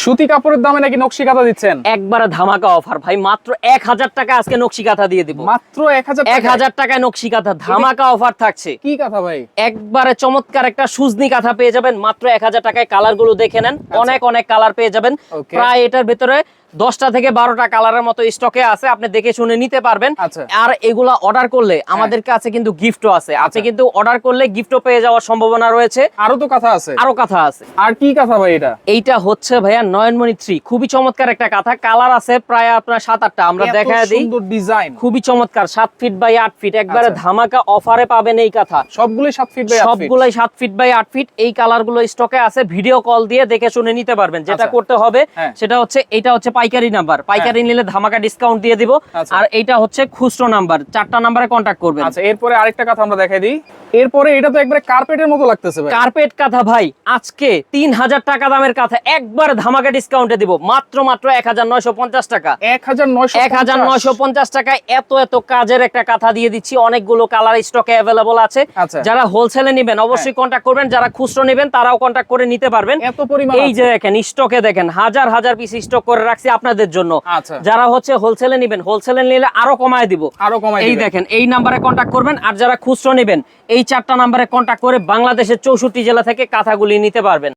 সুতি কাপড়ের দামে নাকি নকশি কাঁথা দিচ্ছেন? একবারে ধামাকা অফার ভাই, মাত্র 1000 টাকা আজকে নকশি কাঁথা দিয়ে দিব। মাত্র 1000 টাকা? 1000 টাকায় নকশি কাঁথা ধামাকা অফার থাকছে। কি কাঁথা ভাই? একবারে চমৎকার একটা সুজনি কাঁথা পেয়ে যাবেন মাত্র 1000 টাকায়। কালার গুলো দেখে নেন, অনেক অনেক কালার পেয়ে যাবেন। Okay. প্রায় এটার ভিতরে 10টা থেকে 12টা কালারের মতো স্টকে আছে, আপনি দেখে শুনে নিতে পারবেন। আচ্ছা। আর এগুলা অর্ডার করলে আমাদের কাছে কিন্তু গিফটও আছে, আপনি কিন্তু অর্ডার করলে গিফটও পেয়ে যাওয়ার সম্ভাবনা রয়েছে। আরো তো কাঁথা আছে? আরো কাঁথা আছে। আর কি কাঁথা ভাই এটা? এইটা হচ্ছে ভাইয়া নয়নমণি 3, খুবই চমৎকার একটা কাঁথা। কালার আছে প্রায় আপনার 7-8টা, আমরা এত দেখায় দিই। সুন্দর ডিজাইন, খুবই চমৎকার, 7 ফিট বাই 8 ফিট, একবারে আচ্ছা। ধামাকা অফারে পাবেন এই কাঁথা। সবগুলোই 7 ফিট বাই 8 ফিট? সবগুলাই 7 ফিট বাই 8 ফিট। এই কালারগুলো স্টকে আছে, ভিডিও কল দিয়ে দেখে শুনে নিতে পারবেন। যেটা আচ্ছা। করতে হবে হ্যাঁ। সেটা হচ্ছে, এটা হচ্ছে পাইকারি নাম্বার, পাইকারি নিলে ধামাকা ডিসকাউন্ট দিয়ে দিব। আচ্ছা। আর এইটা হচ্ছে খুচরো নাম্বার, 4টা নাম্বারে কন্টাক্ট করবেন। আচ্ছা, এরপরে আরেকটা কাঁথা আমরা দেখাই দিই। এরপরে এটা তো একবারে কার্পেটের মতো লাগতেছে ভাই। কার্পেট কাঁথা ভাই, আজকে 3000 টাকা দামের কাঁথা একবার ধামাকা ডিসকাউন্টে দিব, মাত্র 1950 টাকা। 1950 টাকায় এত এত কাজের একটা কাঁথা দিয়ে দিচ্ছি। অনেকগুলো কালার স্টকে অ্যাভেলেবল আছে। আচ্ছা। যারা হোলসেলে নেবেন অবশ্যই কন্টাক্ট করবেন, যারা খুচরো নেবেন তারাও কন্টাক্ট করে নিতে পারবেন। এত পরিমাণ এই আছে? যে দেখেন স্টকে দেখেন, হাজার হাজার পিস স্টক করে রাখছি আপনাদের জন্য। আচ্ছা। যারা হচ্ছে হোলসেলে নেবেন, হোলসেলে নিলে আরো কমায় দিব। আরো কমাই এই দিবেন। দেখেন, এই নাম্বারে কন্টাক্ট করবেন। আর যারা খুচরো নেবেন এই 4টা নাম্বারে কন্টাক্ট করে বাংলাদেশের 64 জেলা থেকে কাঁথাগুলি নিতে পারবেন।